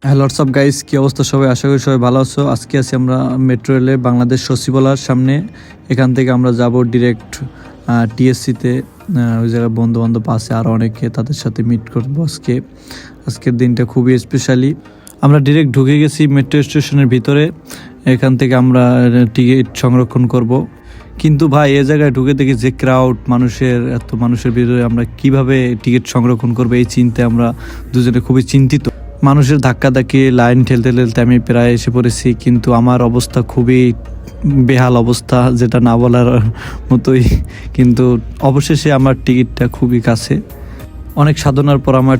Hello WhatsApp guys, কি অবস্থা সবাই? আশা করি সবাই ভালো আছো। আজকে আছি আমরা মেট্রো রেলে বাংলাদেশ সচিবালয়ের সামনে। এখান থেকে আমরা যাব ডিরেক্ট টিএসসিতে। ওই জায়গায় বন্ধু বান্ধব আছে আরও অনেকে, তাদের সাথে মিট করবো আজকের দিনটা খুবই স্পেশালি। আমরা ডিরেক্ট ঢুকে গেছি মেট্রো স্টেশনের ভিতরে। এখান থেকে আমরা টিকিট সংরক্ষণ করব। কিন্তু ভাই এ জায়গায় ঢুকে দেখি যে ক্রাউড, এত মানুষের ভিতরে আমরা কিভাবে টিকিট সংরক্ষণ করবো এই চিন্তায় আমরা দুজনে খুবই চিন্তিত। মানুষের ধাক্কাধাক্কি, লাইন ঠেলতে ঠেলতে আমি প্রায় এসে পড়েছি, কিন্তু আমার অবস্থা খুবই বেহাল অবস্থা, যেটা না বলার মতোই। কিন্তু অবশেষে আমার টিকিটটা খুবই কাছে। অনেক সাধনার পর আমার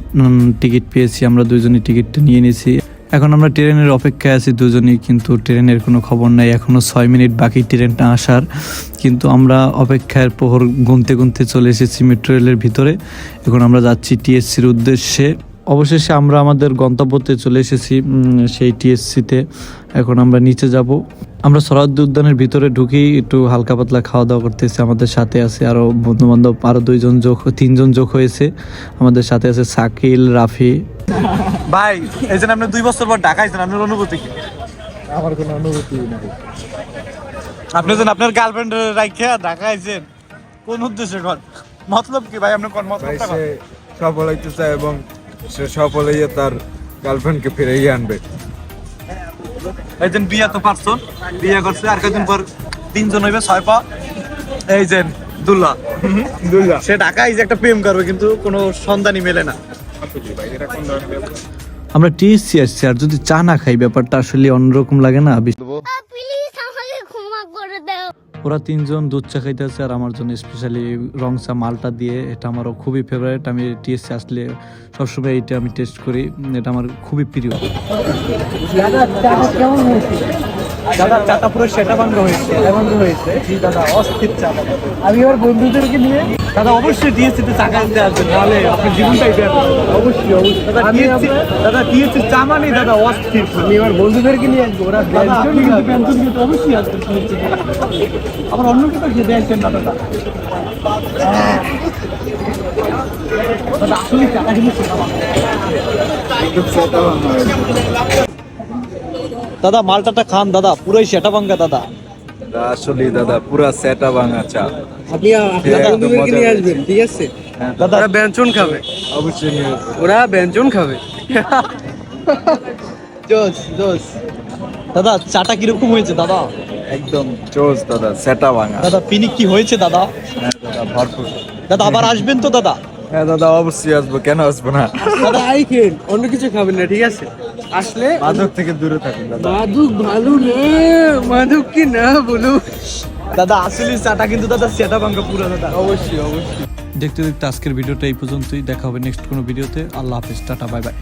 টিকিট পেয়েছি। আমরা দুজনই টিকিটটা নিয়ে নিয়েছি। এখন আমরা ট্রেনের অপেক্ষায় আছি দুজনই, কিন্তু ট্রেনের কোনো খবর নাই। এখনও 6 মিনিট বাকি ট্রেনটা আসার, কিন্তু আমরা অপেক্ষার প্রহর গুনতে গুনতে চলে এসেছি মেট্রো রেলের ভিতরে। এখন আমরা যাচ্ছি টিএসসির উদ্দেশ্যে। অবশেষে আমরা আমাদের গন্তব্যতে চলে এসেছি, সেই টিএসসিতে। এখন আমরা নিচে যাব। আমরা সোহরাওয়ার্দী উদ্যানের ভিতরে ঢুকি, একটু হালকা পাতলা খাওয়া দাওয়া করতেছি। আমাদের সাথে আছে আরও বন্ধুবান্ধব, আরও 3জন যোগ হয়েছে। আমাদের সাথে আছে শাকিল, রাফি। ভাই এই জন্য আপনি 2 বছর পর ঢাকা আইছেন, আপনার অনুভূতি কি? আমার কোনো অনুভূতি নাই। আপনি যেন আপনার গার্লফ্রেন্ড রাইখে ঢাকা আইছেন, কোন উদ্দেশ্যে? মতলব কি ভাই? আপনার কোন ভাই মতলবটা? সে সফল হইতে চায় এবং সে সফল হইয়া তার গার্লফ্রেন্ডকে ফিরিয়ে আনবে। এই যে বিয়া তো পারছন, বিয়া করছে, আর কয়েকদিন পর 3 জন হইবে, 6 পা। এই যে দুল্লা সে ঢাকা আইছে একটা প্রেম করবে, কিন্তু কোনো সন্ধানই মেলে না। আমরা টিএসসি আসছি, আর যদি চা না খাই ব্যাপারটা আসলে অন্যরকম লাগে না? প্লিজ আমাকে ক্ষমা করে দাও। ওরা 3 জন দুধ চা খাইতেছে, আর আমার জন্য স্পেশালি রং চা মালটা দিয়ে। এটা আমারও খুবই ফেভারিট। আমি টিএসসি আসলে সবসময় এইটা আমি টেস্ট করি। এটা আমার খুবই প্রিয়। দাদা চাটা পুরো সেটা ভাঙ্গ হয়েছে। জি দাদা, অস্থির চা। আমি আমার বন্ধুদেরকে নিয়ে দাদা অবশ্যই টিএসসিতে চা খাইতে আসবেন, নাহলে আপনার জীবনটাই বের হবে। অবশ্যই দাদা টিএসসি চা মানে দাদা অস্থির। আমি আমার বন্ধুদেরকে নিয়ে আসবো। ওরা দাদা আপনি কিন্তু পেনশন কিন্তু অবশ্যই আসবেন টিএসসিতে। আবার অন্য কোথাও খেতে আসবেন না দাদা। দাদা আসলে চাটা কিন্তু সেটা ভাঙ্গ। দাদা মালটাটা খান দাদা, পুরোই সেটা ভাঙ্গা দাদা। আসলে দাদা পুরা সেটা ভাঙা চা। আপনি আপনার বন্ধুদেরকে নিয়ে আসবেন, ঠিক আছে? দাদা ওরা ব্যঞ্জন খাবে, অবশ্যই নিয়ে ওরা ব্যঞ্জন খাবে। জোস জোস। দাদা চাটা কিরকম হয়েছে দাদা? একদম জোস দাদা, সেটা ভাঙা। দাদা পিনিক কি হয়েছে দাদা? হ্যাঁ দাদা, ভরপুর। দাদা আবার আসবেন তো দাদা? হ্যাঁ দাদা, অবশ্যই আসবো, কেন আসবো না? দাদা আই খেন, অন্য কিছু খাবেন না, ঠিক আছে? আসলে মাদক থেকে দূরে থাকুন দাদা। মাদুক ভালো না, মাদুক কি না বলো। দাদা আসলে চাটা কিন্তু দাদা সেটা ভাঙ্গা পুরো দাদা। অবশ্যই অবশ্যই। দেখতে দেখতে আজকের ভিডিওটা এই পর্যন্তই। দেখা হবে নেক্সট কোনো ভিডিওতে। আল্লাহ হাফেজ, টাটা, বাই বাই।